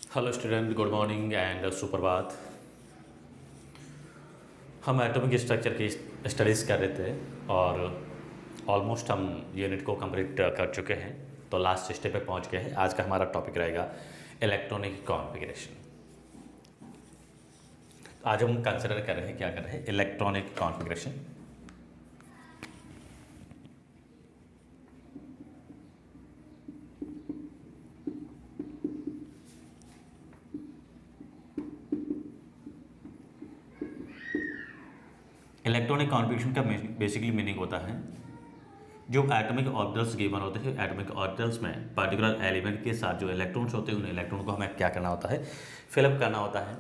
Hello student, good morning and सुप्रभात। हम atomic structure की स्टडीज़ कर रहे थे और ऑलमोस्ट हम यूनिट को कंप्लीट कर चुके हैं। तो लास्ट स्टेप पे पहुंच गए हैं। आज का हमारा टॉपिक रहेगा इलेक्ट्रॉनिक कॉन्फ़िगरेशन। आज हम कंसिडर कर रहे हैं, क्या कर रहे हैं, इलेक्ट्रॉनिक कॉन्फ़िगरेशन। इलेक्ट्रॉनिक कॉन्फ़िगरेशन का बेसिकली मीनिंग होता है, जो एटॉमिक ऑर्बिटल्स गिवन होते हैं, एटॉमिक ऑर्बिटल्स में पर्टिकुलर एलिमेंट के साथ जो इलेक्ट्रॉन्स होते हैं, उन इलेक्ट्रॉन को हमें क्या करना होता है, फिलअप करना होता है।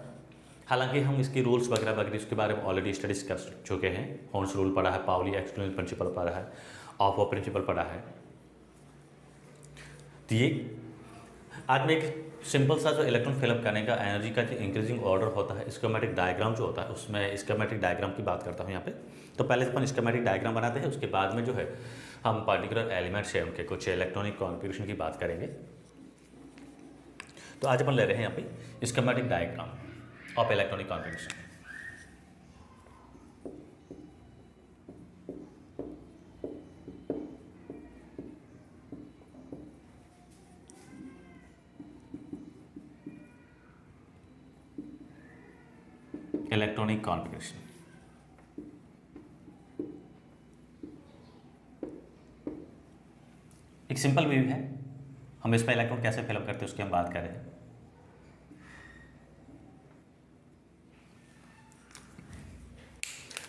हालांकि हम इसकी रूल्स वगैरह वगैरह इसके बारे में ऑलरेडी स्टडीज कर चुके हैं। हॉर्न्स रूल पढ़ा है, पाउली एक्सक्लूजन प्रिंसिपल पढ़ा है, ऑफ प्रिंसिपल पढ़ा है। तो ये आज मैं एक सिंपल सा जो इलेक्ट्रॉन फिलअप करने का एनर्जी का जो इंक्रीजिंग ऑर्डर होता है, स्कीमेटिक डायग्राम जो होता है, उसमें स्कीमेटिक डायग्राम की बात करता हूँ यहाँ पे। तो पहले अपन स्कीमेटिक डायग्राम बनाते हैं, उसके बाद में जो है हम पर्टिकुलर एलिमेंट्स है उनके कुछ इलेक्ट्रॉनिक कॉन्फ़िगरेशन की बात करेंगे। तो आज अपन ले रहे हैं यहाँ पे schematic diagram of electronic configuration. Electronic configuration एक सिंपल व्यू है। हम इसमें इलेक्ट्रॉन कैसे फिलअप करते हैं उसकी हम बात कर रहे हैं।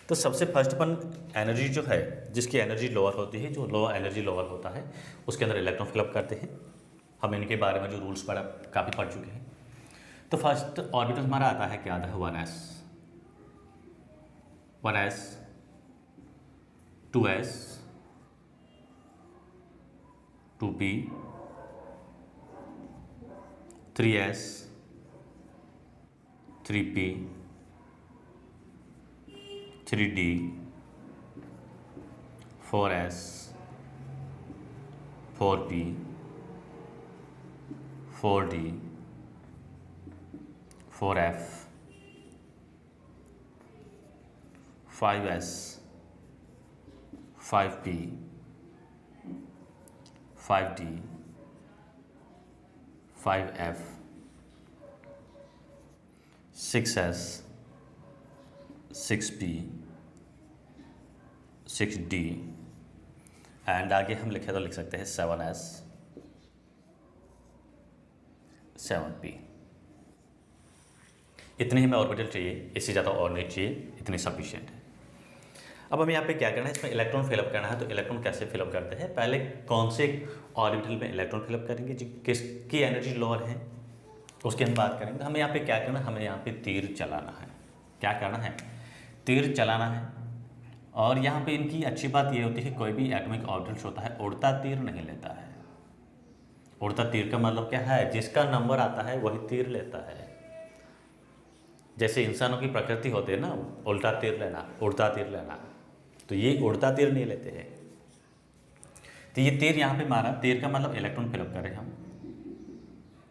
तो सबसे फर्स्ट अपन एनर्जी जो है, जिसकी एनर्जी लोअर होती है, जो लोअर एनर्जी लोअर होता है, उसके अंदर इलेक्ट्रॉन फिलअप करते हैं। हम इनके बारे में जो रूल्स काफ़ी पढ़ चुके हैं। तो फर्स्ट ऑर्बिटल हमारा आता है, क्या आता है, 1s, 1s, 2s, 2p, 3s, 3p, 3d, 4s, 4p, 4d, 4f, 5s, 5p, 5d, 5f, 6s, 6p, 6d and आगे हम लिखे तो लिख सकते हैं 7s, 7p। इतने ही हमें ऑर्बिटल चाहिए, इससे ज़्यादा और नहीं चाहिए, इतने सफिशिएंट है। अब हमें यहाँ पे क्या करना है, इसमें इलेक्ट्रॉन फिलअप करना है। तो इलेक्ट्रॉन कैसे फिलअप करते हैं, पहले कौन से ऑर्बिटल में इलेक्ट्रॉन फिलअप करेंगे, जी किसकी एनर्जी लोअर है उसकी हम बात करेंगे। तो हमें यहाँ पे क्या करना है, हमें यहाँ पे तीर चलाना है। क्या करना है, तीर चलाना है। और यहाँ पे इनकी अच्छी बात ये होती है, कोई भी एटॉमिक ऑर्बिटल्स होता है उड़ता तीर नहीं लेता है। उड़ता तीर का मतलब क्या है, जिसका नंबर आता है वही तीर लेता है। जैसे इंसानों की प्रकृति होती है ना, उल्टा तीर लेना, उड़ता तीर लेना, तो ये उड़ता तीर नहीं लेते हैं। तो ये तीर यहाँ पे मारा, तीर का मतलब इलेक्ट्रॉन फिलअप कर रहे हैं हम।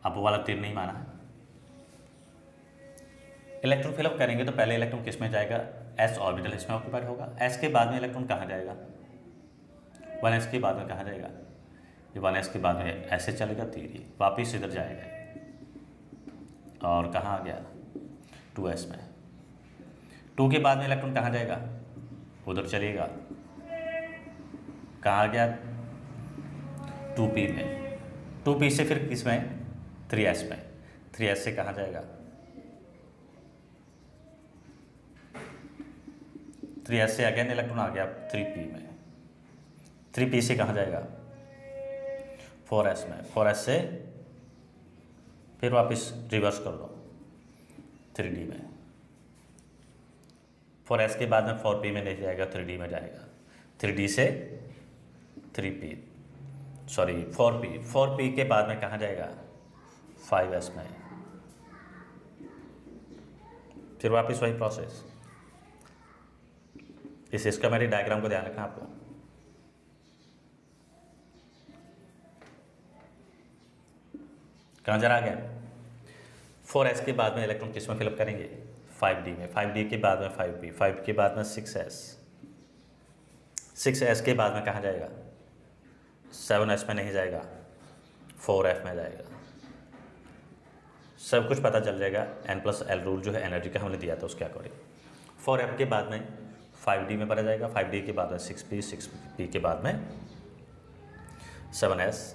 अब वो वाला तीर नहीं मारा है। इलेक्ट्रॉन फिलअप करेंगे तो पहले इलेक्ट्रॉन किस में जाएगा, एस ऑर्बिटल इसमें ऑक्यूपाइड होगा। एस के बाद में इलेक्ट्रॉन कहाँ जाएगा, 1s के बाद में कहाँ जाएगा, ये 1s के बाद में ऐसे चलेगा तीर, ये वापिस इधर जाएगा और कहाँ आ गया, 2s में। 2 के बाद में इलेक्ट्रॉन कहाँ जाएगा, उधर चलेगा, कहाँ आ गया, 2p में। 2p से फिर किसमें, 3s में। 3s से कहाँ जाएगा, 3s से अगेन इलेक्ट्रॉन आ गया 3p में। 3p से कहाँ जाएगा, 4s में। 4s से फिर वापस रिवर्स कर दो 3d में। 4s के बाद में 4p में नहीं जाएगा, 3d में जाएगा। 3d से 3p, सॉरी 4p के बाद में कहाँ जाएगा, 5s में। फिर वापस वही प्रोसेस। इस स्कीमेटिक डायग्राम को ध्यान रखना आपको। कहाँ जरा आ गया, 4s के बाद में इलेक्ट्रॉन किस में फिलअप करेंगे, 5d में, 5d के बाद में 5p, 5 के बाद में 6s, 6s के बाद में कहाँ जाएगा, 7s में नहीं जाएगा, 4f में जाएगा। सब कुछ पता चल जाएगा, n+l रूल जो है एनर्जी का हमने दिया था उसके अकॉर्डिंग। 4f के बाद में 5d में भरा जाएगा, 5d के बाद में 6p, 6p के बाद में 7s,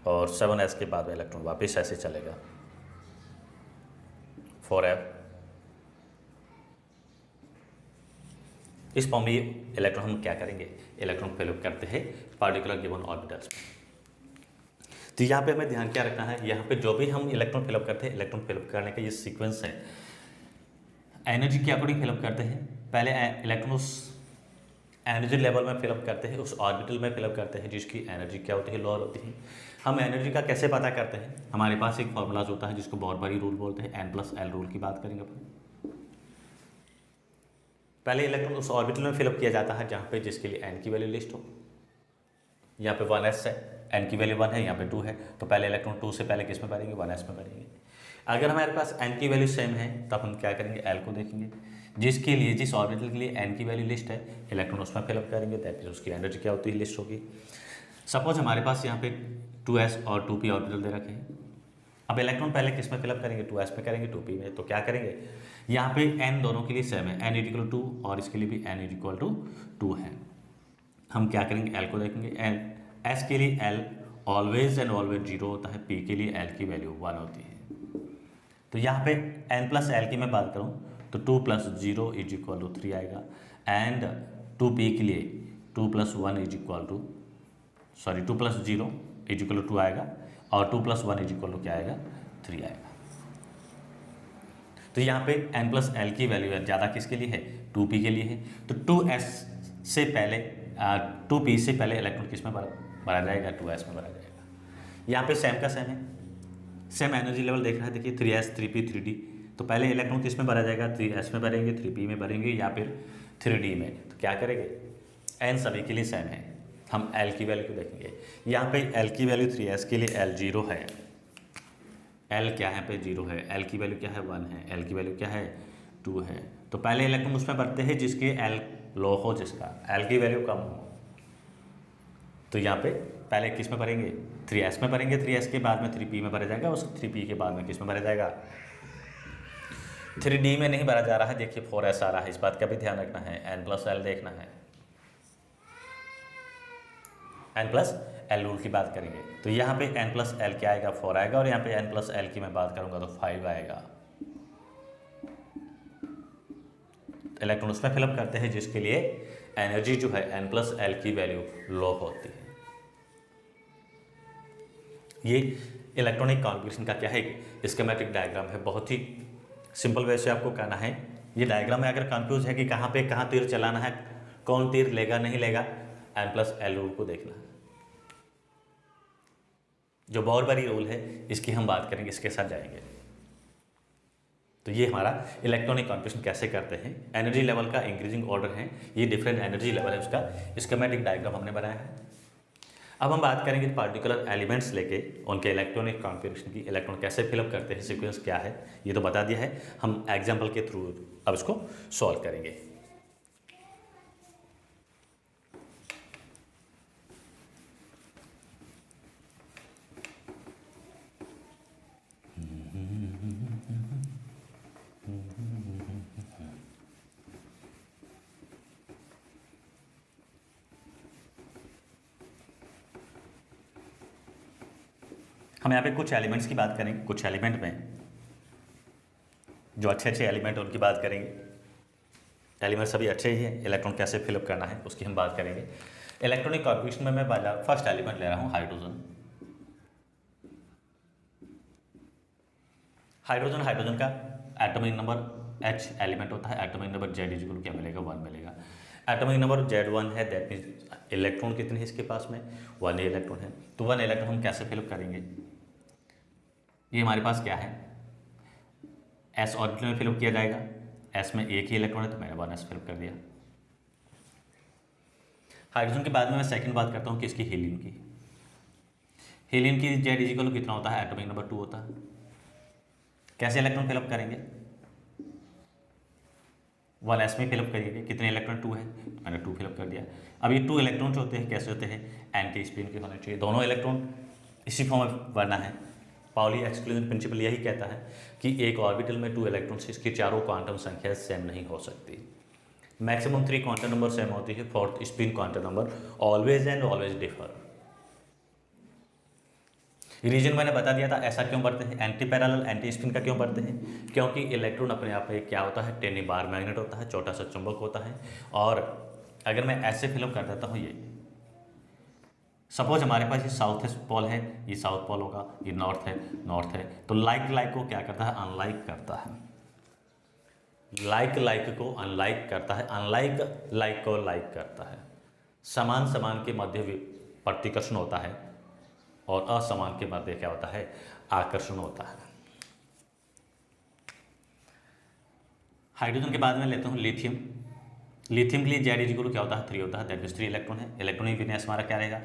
और 7s के बाद में इलेक्ट्रॉन वापस ऐसे चलेगा 4f। इस फॉर्म में इलेक्ट्रॉन हम क्या करेंगे, इलेक्ट्रॉन फिलअप करते हैं पार्टिकुलर गिवन ऑर्बिटल्स में। तो यहाँ पे हमें ध्यान क्या रखना है, यहाँ पे जो भी हम इलेक्ट्रॉन फिलअप करते हैं, इलेक्ट्रॉन फिलअप करने का ये सीक्वेंस है, एनर्जी के अकॉर्डिंग फिलअप करते हैं। पहले इलेक्ट्रॉन उस एनर्जी लेवल में फिलअप करते हैं, उस ऑर्बिटल में फिलअप करते हैं जिसकी एनर्जी क्या होती है, लोअर होती है। हम एनर्जी का कैसे पता करते हैं, हमारे पास एक फॉर्मूलाज होता है जिसको बोर-बॉरी रूल बोलते हैं, n+l रूल की बात करेंगे अपन। पहले इलेक्ट्रॉन उस ऑर्बिटल में फिलअप किया जाता है जहाँ पे जिसके लिए n की वैल्यू लिस्ट हो। यहाँ पे 1s है, n की वैल्यू 1 है, यहाँ पे 2 है, तो पहले इलेक्ट्रॉन 2 से पहले किस में भरेंगे, 1s में भरेंगे। अगर हमारे पास n की वैल्यू सेम है तब हम क्या करेंगे, l को देखेंगे, जिसके लिए जिस ऑर्बिटल के लिए n की वैल्यू लिस्ट है, इलेक्ट्रॉन उसमें फिलअप करेंगे, दैट मीन्स उसकी एनर्जी क्या होती है, लिस्ट होगी। सपोज हमारे पास यहाँ पे 2s और 2p ऑर्बिटल दे रखे हैं। अब इलेक्ट्रॉन पहले किस में फिलअप करेंगे, 2s में करेंगे, 2p में। तो क्या करेंगे, यहाँ पे n दोनों के लिए सेम है, n = 2 और इसके लिए भी n = 2 है। हम क्या करेंगे, l को देखेंगे, s के लिए l ऑलवेज एंड ऑलवेज 0 होता है, p के लिए l की वैल्यू 1 होती है। तो यहाँ पे n+l की मैं बात करूँ तो 2 + 0 = 3 आएगा, एंड 2p के लिए 2 + 0 = 2 आएगा, और 2 + 1 क्या आएगा, 3 आएगा। तो यहाँ पे n+l की वैल्यू है ज़्यादा किसके लिए है, 2p के लिए है। तो 2s से पहले 2p से पहले इलेक्ट्रॉन किस में भरा जाएगा, 2s में भरा जाएगा। यहाँ पे सेम का सेम है, सेम एनर्जी लेवल देख रहा है, देखिए 3s 3p 3d। तो पहले इलेक्ट्रॉन किस में भरा जाएगा, 3s में भरेंगे, 3p में भरेंगे, या फिर 3d में। तो क्या करेंगे, n सभी के लिए सेम है, हम l की वैल्यू को देखेंगे। यहाँ पे l की वैल्यू 3s के लिए l 0 है, l क्या है पे 0 है, l की वैल्यू क्या है, 1 है, l की वैल्यू क्या है, 2 है। तो पहले इलेक्ट्रॉन उसमें भरते हैं जिसके l लो हो, जिसका l की वैल्यू कम हो। तो यहाँ पे पहले किस में भरेंगे, 3s में भरेंगे, 3s के बाद में 3p में भरा जाएगा, उस 3p के बाद में किस में भरा जाएगा, 3d में नहीं भरा जा रहा है। देखिए 4s आ रहा है, इस बात का भी ध्यान रखना है, n+l देखना है, n+l रूल की बात करेंगे। तो यहाँ पे n+l क्या आएगा, 4 आएगा, और यहाँ पे n+l की मैं बात करूँगा तो 5 आएगा। इलेक्ट्रॉन उसमें फिलअप करते हैं जिसके लिए एनर्जी जो है n+l की वैल्यू लो होती है। ये इलेक्ट्रॉनिक कॉन्फ़िगरेशन का क्या है, स्कीमेटिक डायग्राम है, बहुत ही सिंपल वे से आपको कहना है। ये डायग्राम में अगर कंफ्यूज है कि कहाँ पे कहाँ तीर चलाना है, कौन तीर लेगा नहीं लेगा, n+l रूल को देखना है। जो बोर-बॉरी रूल है इसकी हम बात करेंगे, इसके साथ जाएंगे। तो ये हमारा इलेक्ट्रॉनिक कॉन्फ़िगरेशन कैसे करते हैं, एनर्जी लेवल का इंक्रीजिंग ऑर्डर है, ये डिफरेंट एनर्जी लेवल है, उसका स्कीमेटिक डायग्राम हमने बनाया है। अब हम बात करेंगे पार्टिकुलर एलिमेंट्स लेके उनके इलेक्ट्रॉनिक कॉन्फ़िगरेशन की, इलेक्ट्रॉन कैसे फिलअप करते हैं, सीक्वेंस क्या है, ये तो बता दिया है। हम एग्जाम्पल के थ्रू अब इसको सॉल्व करेंगे। हम यहाँ पे कुछ एलिमेंट्स की बात करेंगे, कुछ एलिमेंट में जो अच्छे अच्छे एलिमेंट उनकी बात करेंगे। एलिमेंट सभी अच्छे ही हैं, इलेक्ट्रॉन कैसे फिलअप करना है उसकी हम बात करेंगे। इलेक्ट्रॉनिक कॉन्फ़िगरेशन में मैं फर्स्ट एलिमेंट ले रहा हूँ हाइड्रोजन। हाइड्रोजन का एटॉमिक नंबर H एलिमेंट होता है, एटॉमिक नंबर Z क्या मिलेगा, 1 मिलेगा। एटॉमिक नंबर Z1 है, दैट मीन्स इलेक्ट्रॉन कितने हैं इसके पास में, 1 इलेक्ट्रॉन है। तो 1 इलेक्ट्रॉन हम कैसे फिलअप करेंगे, ये हमारे पास क्या है, s ऑर्बिटल में फिलअप किया जाएगा, s में एक ही इलेक्ट्रॉन है तो मैंने 1s फिलअप कर दिया। हाइड्रोजन के बाद में मैं सेकंड बात करता हूँ किसकी, हीलियम की। हीलियम की Z कितना होता है, एटॉमिक नंबर 2 होता है। कैसे इलेक्ट्रॉन फिलअप करेंगे, 1s में फिलअप करिएगा, कितने इलेक्ट्रॉन 2 है, मैंने 2 फिलअप कर दिया। अब ये 2 इलेक्ट्रॉन जो होते हैं कैसे होते हैं, एंटी स्पिन के होने चाहिए, दोनों इलेक्ट्रॉन इसी फॉर्म में भरना है। पाउली एक्सक्लूजन प्रिंसिपल यही कहता है कि एक ऑर्बिटल में 2 इलेक्ट्रॉन से इसकी चारों क्वांटम संख्या सेम नहीं हो सकती। मैक्सिमम 3 क्वांटम नंबर सेम होती है, 4th spin quantum number always and always differ. Reason मैंने बता दिया था, ऐसा क्यों बढ़ते हैं, एंटी पैरेलल एंटी स्पिन का क्यों बढ़ते हैं, क्योंकि इलेक्ट्रॉन अपने आप में क्या होता है, टेनी बार मैग्नेट होता है, छोटा सा चुंबक होता है। और अगर मैं ऐसे फिलअप कर देता हूँ, ये सपोज हमारे पास ये साउथ पोल है, ये साउथ पोल होगा, ये नॉर्थ है, तो लाइक को क्या करता है, अनलाइक करता है, लाइक को अनलाइक करता है, अनलाइक लाइक को लाइक करता है। समान के मध्य प्रतिकर्षण होता है और असमान के मध्य क्या होता है, आकर्षण होता है। हाइड्रोजन के बाद में लेता हूँ लिथियम। लिथियम के लिए जेड इक्वल क्या होता है, 3 होता है, दैट मीन्स 3 इलेक्ट्रॉन है। इलेक्ट्रॉनिक विन्यास हमारा क्या रहेगा,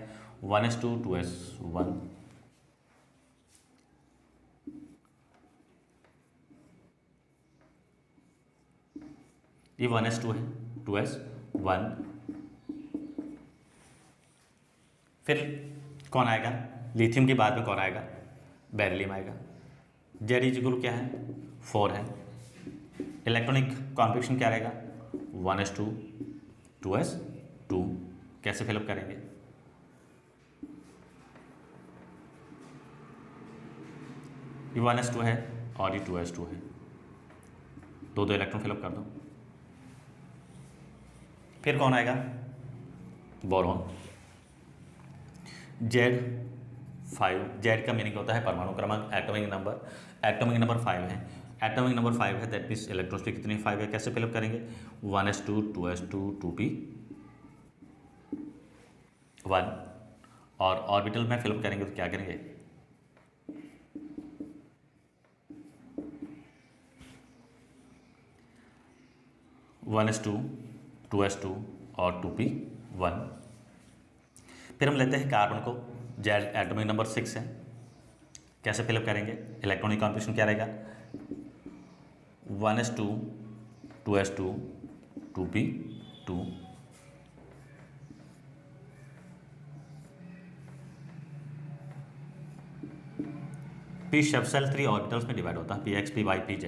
1s2 2s1। ये 1s2 है, 2s1। फिर कौन आएगा, लिथियम के बाद में कौन आएगा, बेरिलियम आएगा। जेड इक्वल क्या है, 4 है। इलेक्ट्रॉनिक कॉन्फिगरेशन क्या रहेगा, 1s2 2s2। कैसे फिलअप करेंगे, ये 1s2 है और ये 2s2 है, दो इलेक्ट्रॉन फिलअप कर दो। फिर कौन आएगा, बोरॉन। Z5, जेड का मीनिंग होता है परमाणु क्रमांक, एटॉमिक नंबर 5 है, एटॉमिक नंबर 5 है, दैट मीन्स इलेक्ट्रॉन्स पे कितने 5 है। कैसे फिलअप करेंगे, 1s2 2s2 2p1। और ऑर्बिटल में फिलअप करेंगे तो क्या करेंगे, 1s2 2s2 और 2p1। फिर हम लेते हैं कार्बन को, जेड एटॉमिक नंबर 6 है। कैसे फिलअप करेंगे, इलेक्ट्रॉनिक कॉन्फिगरेशन क्या रहेगा, 1s2 2s2 2p2। पी सब सेल 3 ऑर्बिटल्स में डिवाइड होता है, px py pz।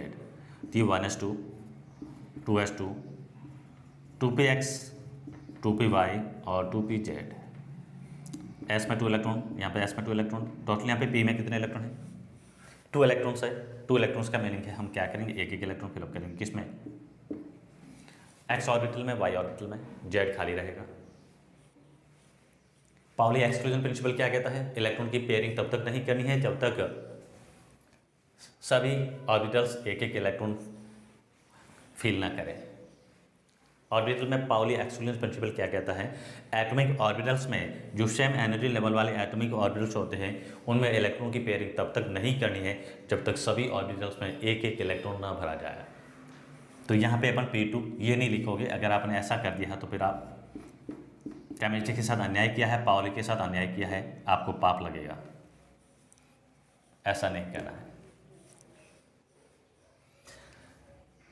तो ये 1s2 2s2 2px 2py और 2pz। एस में 2 इलेक्ट्रॉन, यहाँ पे एस में 2 इलेक्ट्रॉन, टोटल यहाँ पे पी में कितने इलेक्ट्रॉन है, 2 इलेक्ट्रॉन्स है। 2 इलेक्ट्रॉन्स का मीनिंग है हम क्या करेंगे, एक इलेक्ट्रॉन फिलअप करेंगे, किसमें, एक्स ऑर्बिटल में, वाई ऑर्बिटल में, जेड खाली रहेगा। पाउली एक्सक्लूजन प्रिंसिपल क्या कहता है, इलेक्ट्रॉन की पेयरिंग तब तक नहीं करनी है जब तक सभी ऑर्बिटल्स एक इलेक्ट्रॉन फिल ना करें। ऑर्बिटल में पाउली एक्सक्लूजन प्रिंसिपल क्या कहता है, एटॉमिक ऑर्बिटल्स में जो सेम एनर्जी लेवल वाले एटॉमिक ऑर्बिटल्स होते हैं उनमें इलेक्ट्रॉन की पेयरिंग तब तक नहीं करनी है जब तक सभी ऑर्बिटल्स में एक इलेक्ट्रॉन ना भरा जाए। तो यहाँ पे अपन P2 ये नहीं लिखोगे, अगर आपने ऐसा कर दिया तो फिर आप केमिस्ट्री के साथ अन्याय किया है, पाउली के साथ अन्याय किया है, आपको पाप लगेगा, ऐसा नहीं करना है।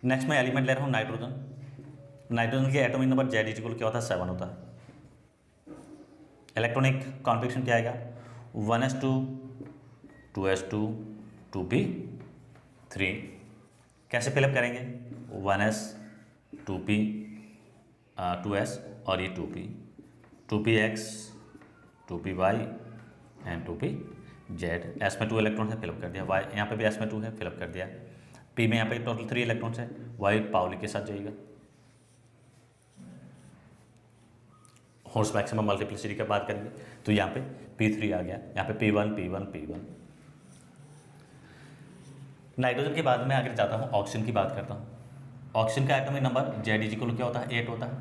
नेक्स्ट मैं एलिमेंट ले रहा हूँ नाइट्रोजन। नाइट्रोजन के एटॉमिक नंबर जेड इक्वल क्या होता है, 7 होता है। इलेक्ट्रॉनिक कॉन्फिगरेशन क्या आएगा, 1s2 2s2 2p3। कैसे फिलअप करेंगे, 1s 2p 2s और ये 2p 2px 2py and 2pz। S में 2 इलेक्ट्रॉन है, फिलअप कर दिया। वाई यहाँ पे भी एस में 2 है, फिलअप कर दिया। पी में यहाँ पे टोटल 3 इलेक्ट्रॉन्स है, वाई पाउली के साथ जाएगा। होर्स मैक्सिमम मल्टीप्लिसिटी की बात करेंगे तो यहाँ पे P3 आ गया, यहाँ पे P1 नाइट्रोजन के बाद में आगे जाता हूँ, ऑक्सीजन की बात करता हूँ। ऑक्सीजन का एटॉमिक नंबर जेड इक्वल क्या होता है, 8 होता है,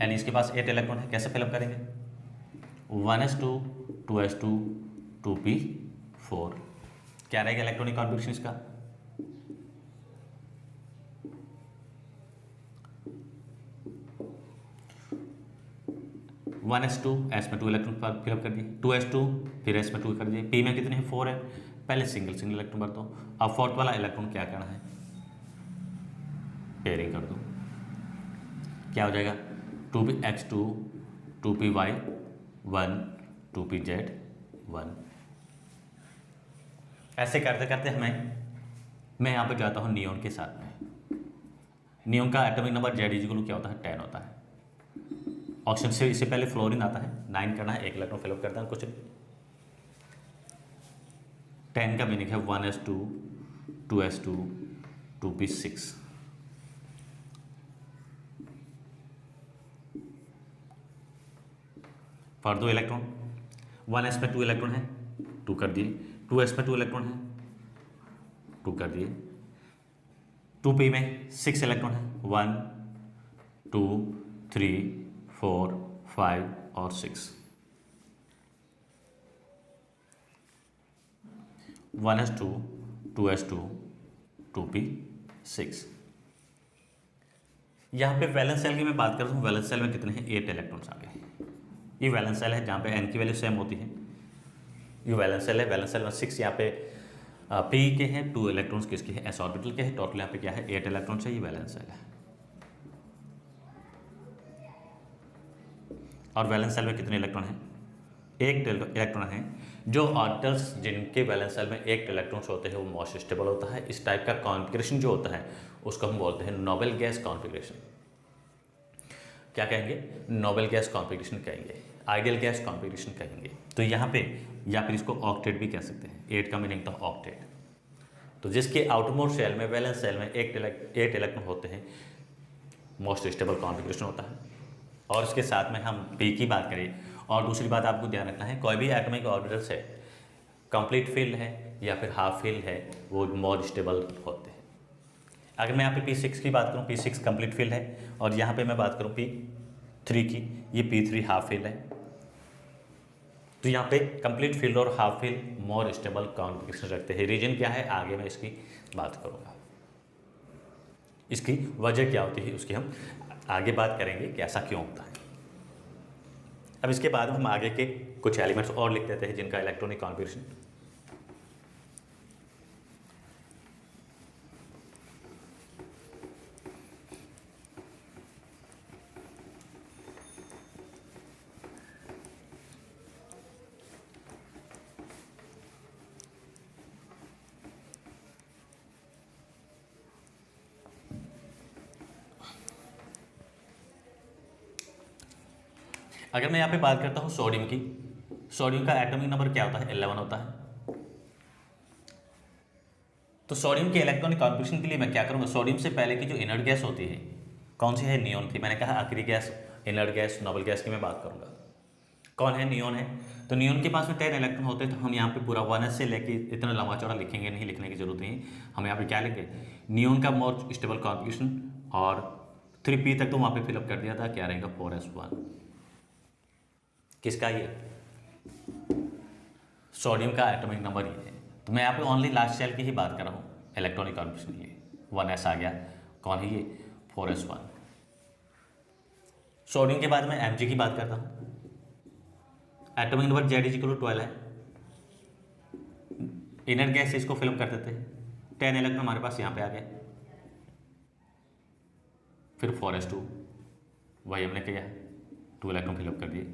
यानी इसके पास 8 इलेक्ट्रॉन है। कैसे फिलअप करेंगे, 1s2 2s2 2p4। क्या रहेगा इलेक्ट्रॉनिक कॉन्फिगरेशन इसका, 1s2 एस में 2 इलेक्ट्रॉन फिलअप कर दिए, 2s2 फिर एस में 2 कर दिए। पी में कितने हैं, 4 है, पहले सिंगल सिंगल इलेक्ट्रॉन भर दो। अब फोर्थ वाला इलेक्ट्रॉन क्या करना है, पेयरिंग कर दो। क्या हो जाएगा, 2p(x2), 2p(y1), 2p(z1). ऐसे करते करते मैं यहाँ पे जाता हूँ नियोन के साथ में। नियोन का एटॉमिक नंबर Z क्या होता है, 10 होता है। ऑप्शन से इससे पहले फ्लोरीन आता है, 9 करना है, एक इलेक्ट्रॉन फिलअप करता है कुछ। 10 का मीनिंग है 1s2, 2s2, 2p6। For 2 electron, 1s में 2 इलेक्ट्रॉन है, 2 कर दिए। 2s में 2 इलेक्ट्रॉन है, 2 कर दिए। 2p में 6 इलेक्ट्रॉन है, 1, 2, 3, 4, 5 और 6। 1s2, 2s2, 2p6। यहाँ पे वैलेंस सेल की मैं बात करता हूँ, वैलेंस सेल में कितने हैं, 8 इलेक्ट्रॉन्स आ गए। ये वैलेंस सेल है जहाँ पे n की वैल्यू सेम होती है। ये वैलेंस सेल है, वैलेंस सेल में 6 यहाँ पे p के हैं, 2 इलेक्ट्रॉन्स किसके हैं, s ऑर्बिटल के हैं। टोटल यहाँ पे क्या है, 8 इलेक्ट्रॉन्स है। ये वैलेंस सेल है। और वैलेंस सेल में कितने इलेक्ट्रॉन हैं, 1 इलेक्ट्रॉन है। जो ऑर्बिटल्स जिनके वैलेंस सेल में 1 इलेक्ट्रॉन्स होते हैं वो मोस्ट स्टेबल होता है। इस टाइप का कॉन्फिगरेशन जो होता है उसको हम बोलते हैं नोबेल गैस कॉन्फिगरेशन। क्या कहेंगे, नोबेल गैस कॉन्फिगरेशन कहेंगे, आइडियल गैस कॉन्फिगरेशन कहेंगे। तो यहाँ पे या फिर इसको ऑक्टेट भी कह सकते हैं। 8 का मीनिंग था ऑक्टेट। तो जिसके आउटरमोस्ट शेल में, वैलेंस सेल में 8 इलेक्ट्रॉन होते हैं, मोस्ट स्टेबल कॉन्फिगरेशन होता है। और इसके साथ में हम p की बात करें। और दूसरी बात आपको ध्यान रखना है, कोई भी एटॉमिक ऑर्बिटल्स है, कंप्लीट फील्ड है या फिर हाफ फील्ड है, वो मोस्ट स्टेबल होते हैं। अगर मैं यहाँ पे P6 की बात करूँ, P6 कंप्लीट फील्ड है। और यहाँ पे मैं बात करूँ P3 की, ये P3 हाफ फील्ड है। तो यहाँ पे कंप्लीट फील्ड और half field more stable configuration रखते हैं। रीजन क्या है, आगे मैं इसकी बात करूँगा। इसकी वजह क्या होती है उसकी हम आगे बात करेंगे कि ऐसा क्यों होता है। अब इसके बाद हम आगे के कुछ एलिमेंट्स और लिख देते हैं जिनका इलेक्ट्रॉनिक कॉन्फिगरेशन। अगर मैं यहाँ पे बात करता हूँ सोडियम की, सोडियम का एटॉमिक नंबर क्या होता है, 11 होता है। तो सोडियम के इलेक्ट्रॉनिक कॉन्फिगरेशन के लिए मैं क्या करूँगा, सोडियम से पहले की जो इनर्ट गैस होती है, कौन सी है, नियोन थी। मैंने कहा आखिरी gas, inert gas, noble gas की मैं बात करूँगा। कौन है, नियोन है। तो नियोन के पास में 10 इलेक्ट्रॉन होते हैं। तो हम यहाँ पे पूरा 1s से लेके इतना लंबा चौड़ा लिखेंगे नहीं, लिखने की जरूरत नहीं। हम यहाँ पे क्या लिखेंगे, नियोन का मोस्ट स्टेबल कॉन्फिगरेशन। और 3p तक तो वहाँ पे फिलअप कर दिया था, क्या रहेगा, 4s1। किसका, ये सोडियम का एटॉमिक नंबर ये है। तो मैं यहाँ पे ओनली लास्ट सेल की ही बात कर रहा हूँ। इलेक्ट्रॉनिक कॉन्फिगरेशन ये 1s आ गया। कौन है ये, 4s1। सोडियम के बाद मैं Mg की बात करता हूँ। एटॉमिक नंबर Z=12 है। इनर गैस से इसको फिलअप कर देते हैं। 10 इलेक्ट्रॉन हमारे पास यहाँ पे आ गए। फिर 4s2, वही हमने किया, 2 इलेक्ट्रॉन फिलअप कर दिए,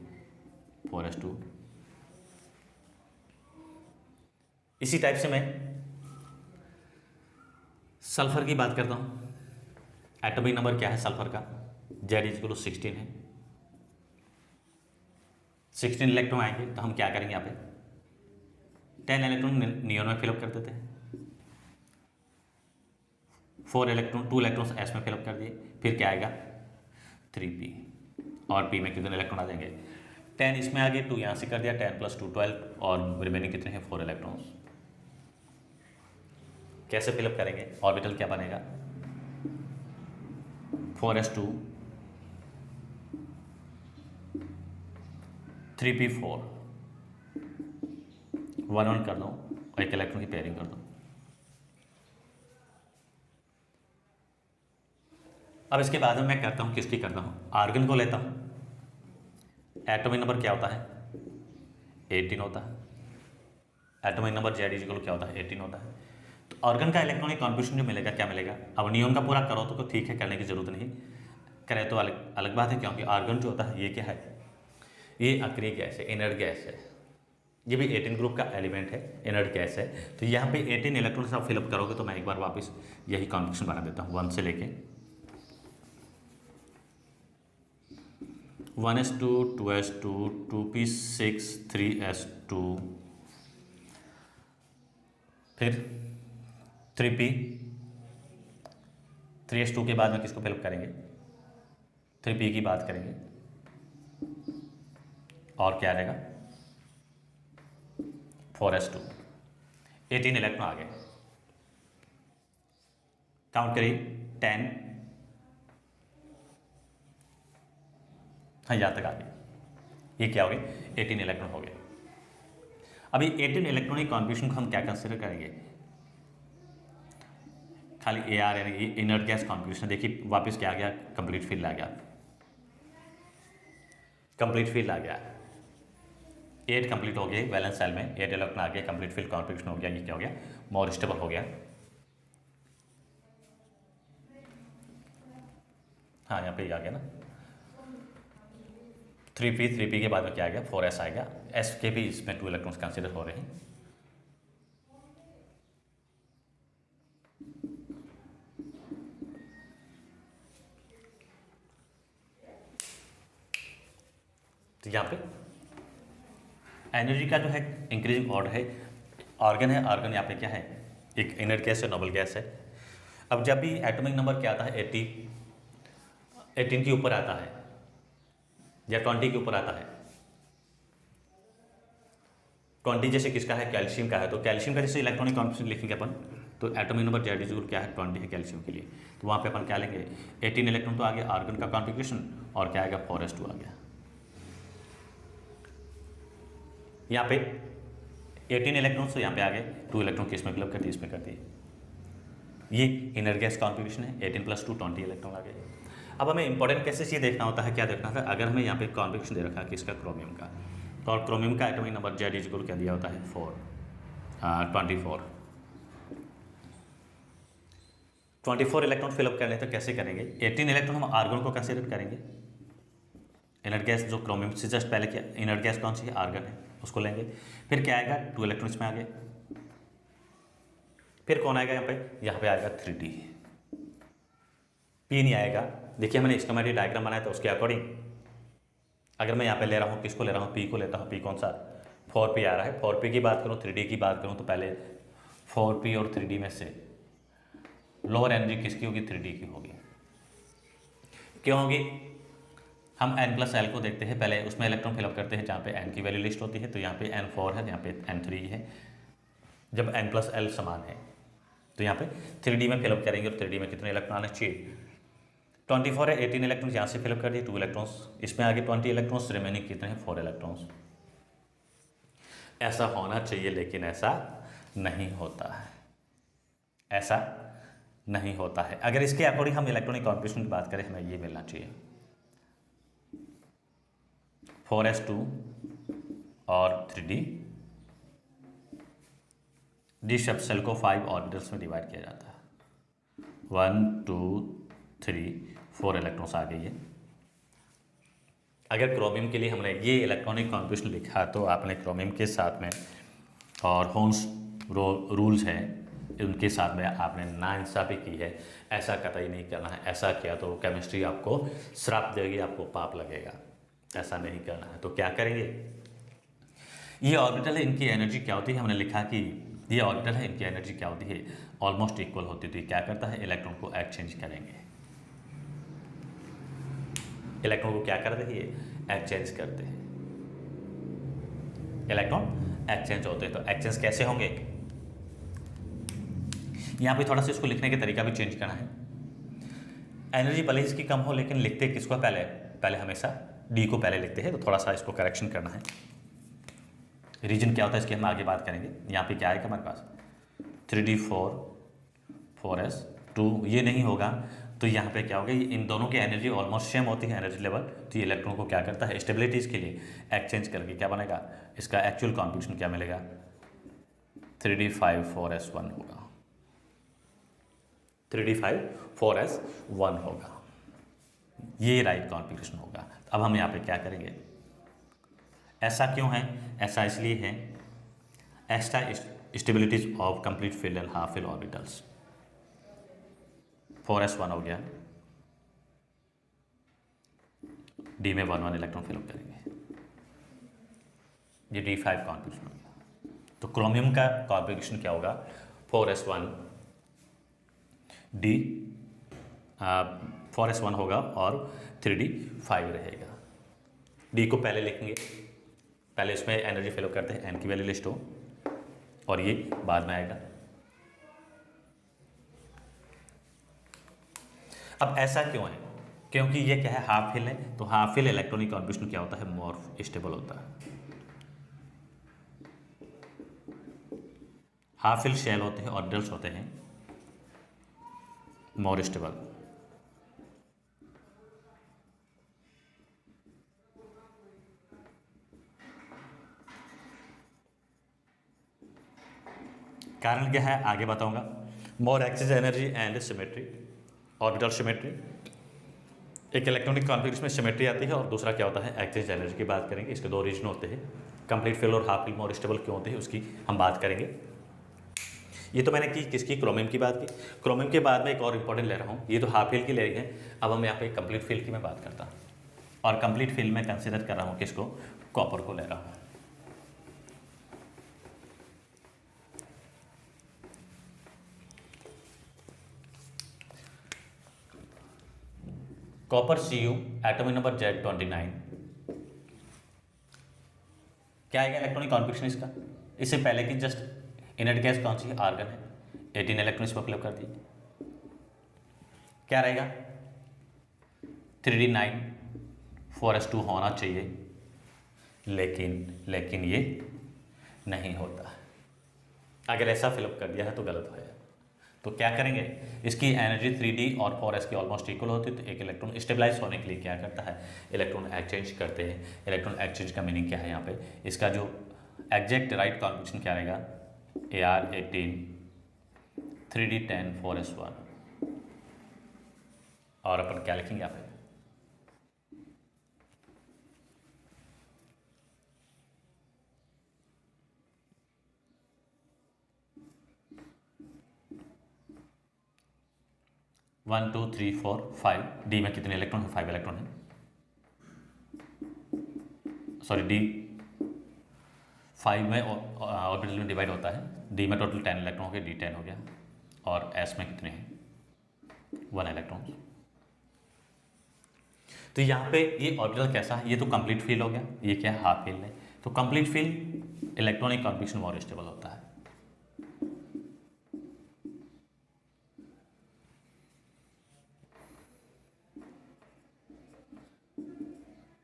4s2। इसी टाइप से मैं सल्फर की बात करता हूँ। एटॉमिक नंबर क्या है सल्फर का, Z=16 है। 16 इलेक्ट्रॉन आएंगे तो हम क्या करेंगे, यहाँ पे 10 इलेक्ट्रॉन नियोन में फिलअप कर देते हैं। 2 इलेक्ट्रॉन एस में फिलअप कर दिए। फिर क्या आएगा, 3p। और p में कितने इलेक्ट्रॉन आ जाएंगे, 10 इसमें आ गए, 2 यहाँ से कर दिया, 10 + 2 12। और रिमेनिंग कितने हैं, 4 इलेक्ट्रॉन्स। कैसे फिलअप करेंगे, ऑर्बिटल क्या बनेगा, 4s2, 3p4, 1 कर दो और 1 इलेक्ट्रॉन की पेयरिंग कर दो। अब इसके बाद में मैं करता हूँ, किसकी करता हूँ, आर्गन को लेता हूँ। एटॉमिक नंबर क्या होता है, 18 होता है। Atomic number Z is equal क्या होता है 18 होता है। तो ऑर्गन का इलेक्ट्रॉनिक कॉन्ट्रीब्यूशन जो मिलेगा क्या मिलेगा, अब नियम का पूरा करो तो ठीक है, करने की जरूरत नहीं, करे तो अलग अलग बात है, क्योंकि ऑर्गन जो होता है ये क्या है, ये अक्रिय गैस है, इनर्ट गैस है, ये भी 18 ग्रुप का एलिमेंट है, इनर्ट गैस है। तो यहाँ पे 18 इलेक्ट्रॉन्स आप फिलअप करोगे तो मैं एक बार वापस यही कॉन्फिगरेशन बना देता हूँ 1 से लेके 1s2 2s2 2p6 3s2 फिर 3p 3s2 के बाद में किसको फिलअप करेंगे, 3p की बात करेंगे, और क्या रहेगा 4s2, 18 इलेक्ट्रॉन आ गए, काउंट करिए 10, हाँ यहाँ तक आ गए, ये क्या हो गए 18 इलेक्ट्रॉन हो गए। अभी 18 इलेक्ट्रॉनिक कॉन्ट्रीब्यूशन को हम क्या कंसिडर करेंगे, खाली ए आर यानी इनर्ट गैस कॉन्ट्रीब्यूशन। देखिए वापस क्या आ गया, कंप्लीट फील्ड आ गया, कंप्लीट फील्ड आ गया, 8 कंप्लीट हो गए वैलेंस सेल में, 8 इलेक्ट्रॉन आ गया, कंप्लीट फील्ड कॉन्ट्रीब्यूशन हो गया, ये क्या हो गया मोर स्टेबल हो गया। हाँ यहाँ पे ये आ गया ना 3p के बाद में क्या आ गया 4s आएगा, s के भी इसमें 2 इलेक्ट्रॉन्स कंसिडर हो रहे हैं। तो यहाँ पे एनर्जी का जो है इंक्रीजिंग ऑर्डर है, ऑर्गन है, ऑर्गन यहाँ पे क्या है एक इनर्ट गैस है, नोबल गैस है। अब जब भी एटॉमिक नंबर क्या आता है 18 के ऊपर आता है या 20 के ऊपर आता है, 20 जैसे किसका है कैल्शियम का है, तो कैल्शियम का जैसे इलेक्ट्रॉनिक कॉन्फिगरेशन लिखेंगे अपन, तो एटॉमिक नंबर जेड इज क्या है 20 है कैल्शियम के लिए, तो वहाँ पे अपन क्या लेंगे 18 इलेक्ट्रॉन तो आ गया ऑर्गन का कॉन्फिगरेशन, और क्या आएगा 4s2 आ गया। यहाँ पे 18 इलेक्ट्रॉन्स तो यहाँ पे आ गए, 2 इलेक्ट्रॉन किस में फिलअप कर दिए, इसमें कर दिए, ये इनर गैस कॉन्फिगरेशन है, 18 + 2 20 इलेक्ट्रॉन आ गए। अब हमें इंपॉर्टेंट केसेस ये देखना होता है, क्या देखना था, अगर हमें यहाँ पे कॉन्फिगरेशन दे रखा है किसका क्रोमियम का, तो और क्रोमियम का atomic number Z is equal क्या दिया होता है 24 इलेक्ट्रॉन फिलअप करने तो कैसे करेंगे, 18 इलेक्ट्रॉन हम आर्गन को कंसिडर करेंगे, इनर्ट गैस जो क्रोमियम से जस्ट पहले क्या इनर्ट गैस कौन सी है आर्गन है, उसको लेंगे, फिर क्या आएगा 2 इलेक्ट्रॉन इसमें आ गए, फिर कौन आएगा यहाँ पे आएगा 3d, p नहीं आएगा। देखिए मैंने स्कीमेटिक डायग्राम बनाया था उसके अकॉर्डिंग, अगर मैं यहाँ पे ले रहा हूँ किसको ले रहा हूँ p को लेता हूँ, p कौन सा 4p आ रहा है, 4p की बात करूँ 3d की बात करूँ तो पहले 4p और 3d में से लोअर एनर्जी किसकी होगी 3d की होगी, क्यों होगी, हम n+l को देखते हैं पहले, उसमें इलेक्ट्रॉन फिलअप करते हैं जहाँ पे n की वैल्यू लिस्ट होती है, तो यहाँ पे n4 है, यहाँ पे n3 है, जब n+l समान है तो यहाँ पे 3d में फिलअप करेंगे, और 3d में कितने इलेक्ट्रॉन आने चाहिए 24 है, 18 इलेक्ट्रॉन यहाँ से फिलअप कर दिए, 2 इलेक्ट्रॉन्स इसमें आगे 20 इलेक्ट्रॉन्स, रिमेनिंग कितने हैं 4 इलेक्ट्रॉन्स। ऐसा होना चाहिए लेकिन ऐसा नहीं होता है, ऐसा नहीं होता है। अगर इसके अकॉर्डिंग हम इलेक्ट्रॉनिक कॉन्फिगरेशन की बात करें, हमें ये मिलना चाहिए 4s2 और 3d, जिस शब्द सेल को 5 ऑर्बिटल्स में डिवाइड किया जाता है, 1 2 3 4 इलेक्ट्रॉन्स आ गई है। अगर क्रोमियम के लिए हमने ये इलेक्ट्रॉनिक कॉन्फिगरेशन लिखा तो आपने क्रोमियम के साथ में और होन्स रूल्स हैं उनके साथ में आपने नाइंसाफ़ी की है, ऐसा कतई नहीं करना है, ऐसा किया तो केमिस्ट्री आपको श्राप देगी, आपको पाप लगेगा, ऐसा नहीं करना है। तो क्या करेंगे, ये ऑर्बिटल है, इनकी एनर्जी क्या होती है, हमने लिखा कि ये ऑर्बिटल है, इनकी एनर्जी क्या होती है ऑलमोस्ट इक्वल होती है, तो क्या करता है इलेक्ट्रॉन को एक्सचेंज करेंगे, इलेक्ट्रॉन को क्या करते हैं एक्सचेंज करते हैं, इलेक्ट्रॉन एक्सचेंज होते हैं। तो एक्सचेंज कैसे होंगे, यहाँ पे थोड़ा सा इसको लिखने का तरीका भी चेंज करना है, एनर्जी भले इसकी कम हो लेकिन लिखते किसको पहले हमेशा डी को पहले लिखते हैं, तो थोड़ा सा इसको करेक्शन करना है। रीजन क्या होता है इसकी हम आगे बात करेंगे। यहाँ पे क्या आएगा हमारे पास 3d4 4s 2, ये नहीं होगा तो यहाँ पे क्या होगा, इन दोनों की एनर्जी ऑलमोस्ट सेम होती है एनर्जी लेवल, तो ये इलेक्ट्रॉन को क्या करता है स्टेबिलिटीज़ के लिए एक्सचेंज करके क्या बनेगा, इसका एक्चुअल कॉन्फिगरेशन क्या मिलेगा 3d5 4s1 होगा, 3d5 4s1 होगा, ये राइट कॉन्फ़िगरेशन होगा। अब हम यहाँ पे क्या करेंगे, ऐसा क्यों है, ऐसा इसलिए है, extra stabilities of complete field and half field orbitals, 4s1 हो गया, डी में 1 1 इलेक्ट्रॉन फिलअप करेंगे, ये d5 कॉन्फ़िगरेशन होगा। तो क्रोमियम का कॉन्फ़िगरेशन क्या होगा, 4s1 डी 4s1 होगा और 3d5 रहेगा। डी को पहले लिखेंगे, पहले इसमें एनर्जी फिलअप करते हैं, एन की वैल्यू लिस्ट हो, और ये बाद में आएगा। अब ऐसा क्यों है, क्योंकि ये क्या है, हाफ फिल है, तो हाफ फिल इलेक्ट्रॉनिक कॉन्फ़िगरेशन क्या होता है, मोर स्टेबल होता है। हाफ फिल शेल होते हैं, ऑर्बिटल्स होते हैं मोर स्टेबल। कारण क्या है आगे बताऊंगा। More excess energy and symmetry, orbital symmetry, एक इलेक्ट्रॉनिक कॉन्फ़िगरेशन में सिमेट्री आती है और दूसरा क्या होता है, एक्सेस एनर्जी की बात करेंगे। इसके दो रीजन होते हैं, कंप्लीट फिल और हाफ फिल मोर स्टेबल क्यों होते हैं उसकी हम बात करेंगे। ये तो मैंने की किसकी, क्रोमियम की बात की। क्रोमियम के बाद में एक और इंपॉर्टेंट ले रहा हूँ, ये तो हाफ फिल की ले रही है, अब हम यहाँ पे कंप्लीट फिल की मैं बात करता हूँ, और कंप्लीट फिल में कंसिडर कर रहा हूँ किसको, कॉपर को ले रहा हूँ। Copper Cu atomic number Z29, क्या आएगा इलेक्ट्रॉनिक कॉन्फ़िगरेशन इसका, इससे पहले की जस्ट इनर्ट गैस कौन सी है, आर्गन है, 18 इलेक्ट्रॉन इसको फिलअप कर दिए, क्या रहेगा 3d9 4s2 होना चाहिए, लेकिन ये नहीं होता। अगर ऐसा फिलअप कर दिया है तो गलत है। तो क्या करेंगे, इसकी एनर्जी 3d और 4s की ऑलमोस्ट इक्वल होती है, तो एक इलेक्ट्रॉन स्टेबलाइज होने के लिए क्या करता है, इलेक्ट्रॉन एक्सचेंज करते हैं। इलेक्ट्रॉन एक्सचेंज का मीनिंग क्या है यहाँ पे, इसका जो एग्जैक्ट राइट कॉन्फ़िगरेशन क्या रहेगा, Ar18 3d10 4s1, और अपन क्या लिखेंगे यहाँ पे, one two three four five, D में कितने इलेक्ट्रॉन है, 5 इलेक्ट्रॉन है, सॉरी डी 5 में ऑर्बिटल में डिवाइड होता है, डी में टोटल 10 इलेक्ट्रॉन हो गया, D10 हो गया, और एस में कितने हैं, 1 इलेक्ट्रॉन। तो यहाँ पे ये ऑर्बिटल कैसा है, ये तो कंप्लीट फील हो गया, ये क्या है, हाफ फील है। तो complete feel electronic configuration more stable होता है।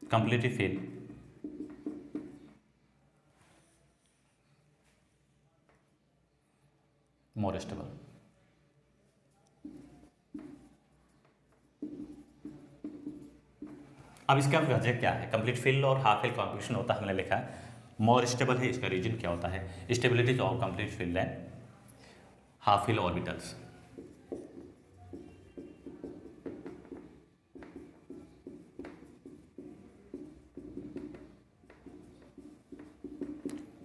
Completely feel more stable. अब इसका वजह क्या है, कंप्लीट फिल और हाफ फिल कॉन्फ़िगरेशन होता है, हमने लिखा है मोर स्टेबल है, इसका रीजन क्या होता है, stabilities of complete fill and half fill orbitals.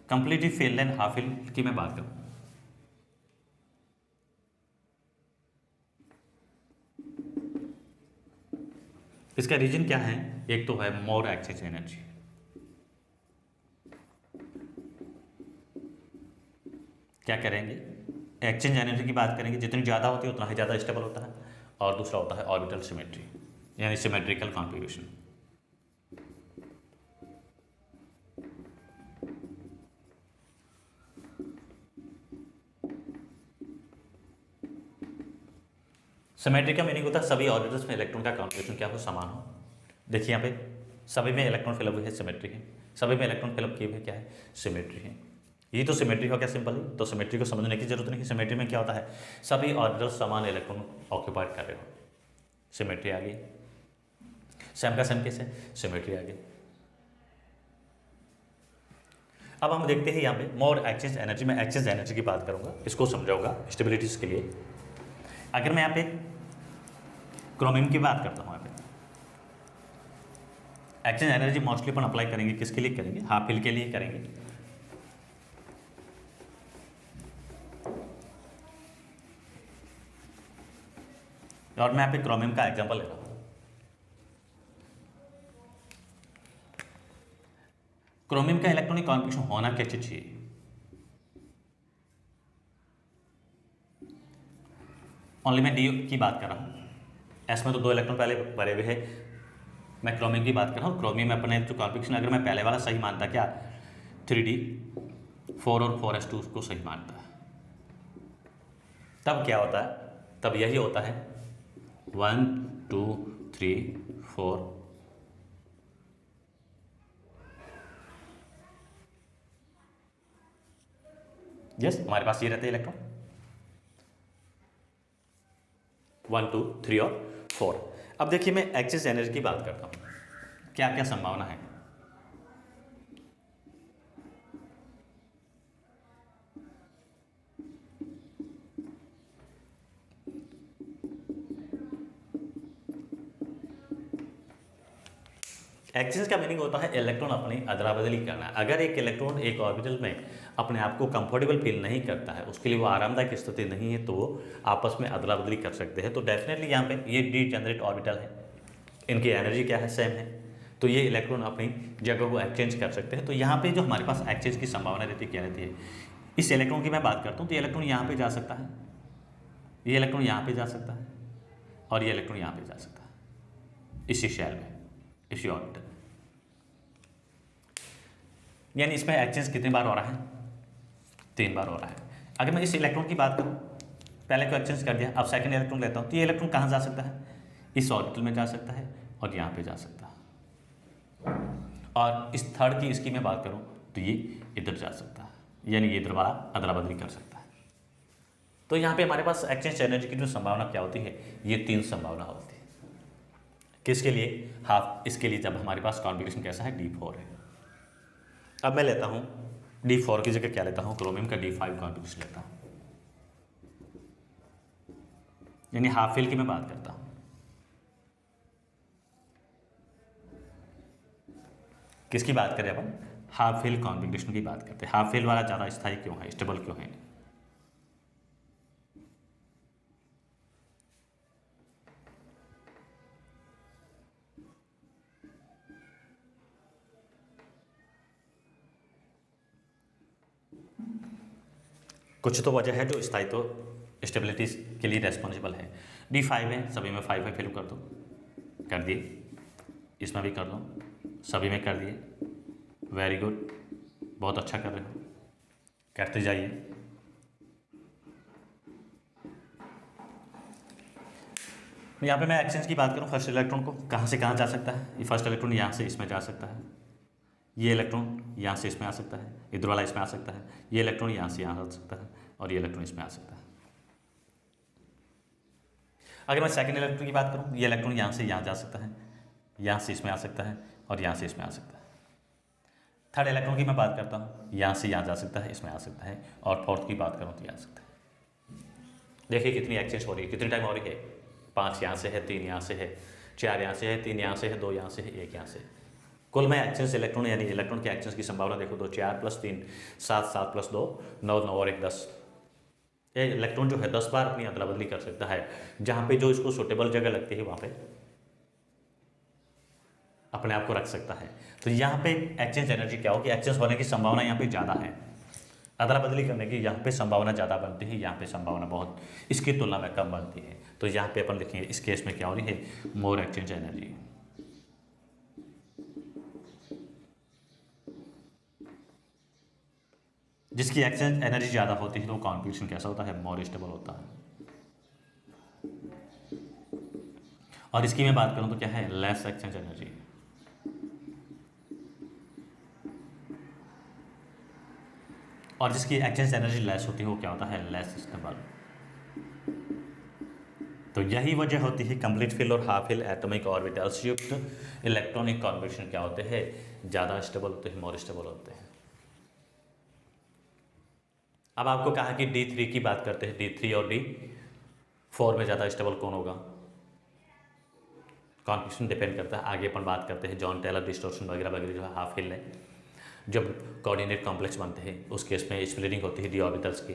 Completely fill and half fill की मैं बात करूं, इसका रीजन क्या है, एक तो है मोर एक्सेस एनर्जी, क्या करेंगे, एक्सचेंज एनर्जी की बात करेंगे, जितनी ज़्यादा होती है उतना ही ज़्यादा स्टेबल होता है, और दूसरा होता है ऑर्बिटल सिमेट्री, यानी सिमेट्रिकल कॉन्फ़िगरेशन। सिमेट्री का मीनिंग होता है सभी ऑर्बिटल्स में इलेक्ट्रॉन का कॉन्फ़िगरेशन क्या हो, समान हो। देखिए यहाँ पे सभी में इलेक्ट्रॉन फिलअप हुए है, सिमेट्री है, सभी में इलेक्ट्रॉन फिलअप किए हुए क्या है, सिमेट्री है। ये तो सिमेट्री हो गया सिंपल ही, तो सिमेट्री को समझने की जरूरत नहीं। सिमेट्री में क्या होता है, सभी ऑर्बिटल्स समान इलेक्ट्रॉन ऑक्यूपाइड कर रहे हो, सिमेट्री आ गई। सेम का सेम केस है, सिमेट्री आ गई। अब हम देखते हैं यहाँ पे मोर एक्सचेंज एनर्जी। मैं एक्सचेंज एनर्जी की बात करूँगा, इसको समझाऊंगा स्टेबिलिटीज के लिए। अगर मैं यहाँ पे क्रोमियम की बात करता हूँ, यहाँ पे एक्सचेंज एनर्जी मोस्टली अपन अप्लाई करेंगे किसके लिए करेंगे, हाफ फिल के लिए करेंगे। और मैं यहाँ पे क्रोमियम का एग्जांपल ले रहा हूँ। क्रोमियम का इलेक्ट्रॉनिक कॉन्फिगरेशन होना कैसे चाहिए, ओनली मैं डी की बात कर रहा हूँ। एस में तो 2 इलेक्ट्रॉन पहले भरे हुए हैं, मैं क्रोमियम की बात कर रहा हूँ। क्रोमियम में अपने जो कॉन्फिगरेशन अगर मैं पहले वाला सही मानता, क्या 3D 4 और 4s2 उसको सही मानता है, तब क्या होता है, तब यही होता है 1 2 3 4। यस, हमारे पास ये रहते हैं इलेक्ट्रॉन 1 2 3 और 4। अब देखिए मैं एक्सेस एनर्जी की बात करता हूँ, क्या क्या संभावना है। एक्सचेंज का मीनिंग होता है इलेक्ट्रॉन अपनी अदला बदली करना। अगर एक इलेक्ट्रॉन एक ऑर्बिटल में अपने आप को कंफर्टेबल फील नहीं करता है, उसके लिए वो आरामदायक स्थिति नहीं है, तो वो आपस में अदला बदली कर सकते हैं। तो डेफिनेटली यहाँ पे ये डीजेनरेट ऑर्बिटल है, इनकी एनर्जी क्या है, सेम है, तो ये इलेक्ट्रॉन अपनी जगह को एक्सचेंज कर सकते हैं। तो यहाँ पे जो हमारे पास एक्सचेंज की संभावना रहती है, क्या रहती है, इस इलेक्ट्रॉन की मैं बात करता हूँ तो ये इलेक्ट्रॉन यहाँ पे जा सकता है, ये इलेक्ट्रॉन यहाँ पे जा सकता है, और ये इलेक्ट्रॉन यहाँ पे जा सकता है इसी शेल में, इसी ऑर्बिटल। यानी इसमें एक्सचेंज कितनी बार हो रहा है, 3 बार हो रहा है। अगर मैं इस इलेक्ट्रॉन की बात करूँ, पहले को एक्सचेंज कर दिया, अब सेकंड इलेक्ट्रॉन लेता हूँ, तो ये इलेक्ट्रॉन कहाँ जा सकता है, इस ऑर्बिटल में जा सकता है और यहाँ पे जा सकता है। और इस थर्ड की इसकी मैं बात करूँ तो ये इधर जा सकता है, यानी ये इधर वाला अदला बदली कर सकता है। तो यहाँ पे हमारे पास एक्सचेंज एनर्जी की जो संभावना क्या होती है, ये 3 संभावना होती है। किसके लिए, हाफ, इसके लिए जब हमारे पास कॉन्फिगरेशन कैसा है, D4 है। अब मैं लेता हूँ D4 की जगह क्या लेता हूँ, क्रोमियम का D5 कॉन्फिगरेशन लेता हूँ, यानी हाफ फिल की मैं बात करता हूँ। किसकी बात करें अपन, हाफ फिल कॉन्फिगरेशन की बात करते हैं। हाफ फिल वाला ज़्यादा स्थायी क्यों है, स्टेबल क्यों है। कुछ तो वजह है जो स्थायित्व स्टेबिलिटी के लिए रेस्पॉन्सिबल है। D5 है, सभी में 5 फिल कर दो, कर दिए, इसमें भी कर दो, सभी में कर दिए, वेरी गुड, बहुत अच्छा कर रहे हो, करते जाइए। यहाँ पे मैं एक्सचेंज की बात करूँ, फर्स्ट इलेक्ट्रॉन को कहाँ से कहाँ जा सकता है, ये फर्स्ट इलेक्ट्रॉन यहाँ से इसमें जा सकता है, ये इलेक्ट्रॉन यहाँ से इसमें आ सकता है, इधर वाला इसमें आ सकता है, ये इलेक्ट्रॉन यहाँ से यहाँ आ सकता है, और ये इलेक्ट्रॉन इसमें आ सकता है। अगर मैं सेकंड इलेक्ट्रॉन की बात करूँ, ये इलेक्ट्रॉन यहाँ से यहाँ जा सकता है, यहाँ से इसमें आ सकता है, और यहाँ से इसमें आ सकता है। थर्ड इलेक्ट्रॉन की मैं बात करता हूँ, यहाँ से यहाँ जा सकता है, इसमें आ सकता है, और फोर्थ की बात करूँ तो यहाँ आ सकता है। देखिए कितनी एक्सचेंज हो रही है, कितनी टाइम हो रही है, 5 यहाँ से है, 3 यहाँ से है, 4 यहाँ से है, 3 यहाँ से है, 2 यहाँ से है, 1 यहाँ से। कुल में एक्सचेंज इलेक्ट्रॉन यानी इलेक्ट्रॉन के एक्सचेंज की संभावना देखो, 2 4 + 3 7 7 + 2 9 9 और 1 10। ये इलेक्ट्रॉन जो है 10 बार अपनी अदला बदली कर सकता है, जहाँ पे जो इसको सुटेबल जगह लगती है वहाँ पे अपने आप को रख सकता है। तो यहाँ पे एक्सचेंज एनर्जी क्या होगी, एक्सचेंज होने की संभावना यहाँ पे ज़्यादा है, अदला बदली करने की यहाँ पे संभावना ज़्यादा बनती है, यहाँ पे संभावना बहुत इसकी तुलना में कम बनती है। तो यहाँ पे अपन लिखेंगे इस केस में क्या हो रही है, मोर एक्सचेंज एनर्जी। जिसकी एक्सचेंज एनर्जी ज़्यादा होती है तो कॉन्फिगरेशन कैसा होता है, मोर स्टेबल होता है। और इसकी मैं बात करूं तो क्या है, लेस एक्सचेंज एनर्जी। और जिसकी एक्सचेंज एनर्जी लेस होती है वो क्या होता है, लेस स्टेबल। तो यही वजह होती है कंप्लीट फिल और हाफ फिल एटॉमिक ऑर्बिटल्स युक्त इलेक्ट्रॉनिक कॉन्फिगरेशन क्या होते हैं, ज़्यादा स्टेबल होते हैं, मोर स्टेबल होते हैं। अब आपको कहा कि D3 की बात करते हैं, D3 और D4 में ज़्यादा स्टेबल कौन होगा। कॉन्फिगरेशन डिपेंड करता है, आगे अपन बात करते हैं। जॉन टेलर डिस्टॉर्शन वगैरह वगैरह जो है हाफ हिल है, जब कोऑर्डिनेट कॉम्प्लेक्स बनते हैं उस केस में स्प्लिटिंग होती है डी ऑर्बिटल्स की,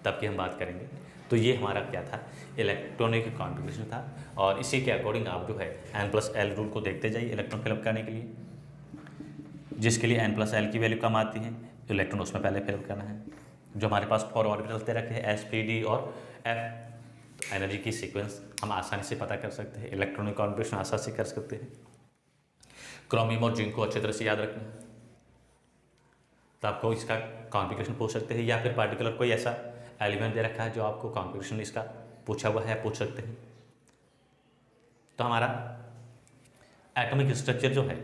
तब की हम बात करेंगे। तो ये हमारा क्या था, इलेक्ट्रॉनिक कॉन्फिगरेशन था। और इसी के अकॉर्डिंग आप जो है N+L रूल को देखते जाइए इलेक्ट्रॉन फिलअप करने के लिए। जिसके लिए N+L की वैल्यू कम आती है, इलेक्ट्रॉन उसमें पहले फिलअप करना है। जो हमारे पास 4 ऑर्बिटल्स दे रखे हैं S, P, D और F, एनर्जी की सीक्वेंस हम आसानी से पता कर सकते हैं, इलेक्ट्रॉनिक कॉन्फिगरेशन आसानी से कर सकते हैं। क्रोमियम और जिंक को अच्छी तरह से याद रखना, तो आपको इसका कॉन्फिगरेशन पूछ सकते हैं, या फिर पार्टिकुलर कोई ऐसा एलिमेंट दे रखा है जो आपको कॉन्फिगरेशन इसका पूछा हुआ है, पूछ सकते हैं। तो हमारा एटॉमिक स्ट्रक्चर जो है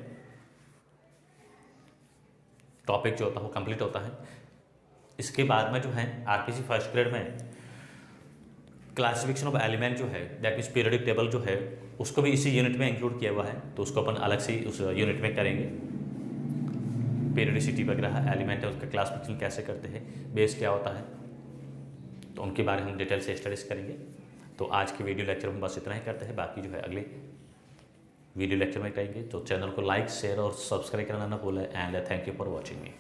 टॉपिक जो होता है वो कंप्लीट होता है। इसके बाद में जो है आरपीसी फर्स्ट ग्रेड में क्लासिफिकेशन ऑफ एलिमेंट जो है, दैट मीन्स पीरियोडिक टेबल जो है, उसको भी इसी यूनिट में इंक्लूड किया हुआ है, तो उसको अपन अलग से उस यूनिट में करेंगे। पीरियोडिसिटी वगैरह एलिमेंट है उसका क्लासिफिकेशन कैसे करते हैं, बेस क्या होता है, तो उनके बारे में हम डिटेल से स्टडीज करेंगे। तो आज के वीडियो लेक्चर में बस इतना ही करते हैं, बाकी जो है अगले वीडियो लेक्चर में करेंगे। तो चैनल को लाइक, शेयर और सब्सक्राइब करना ना भूलें। And thank you for watching me.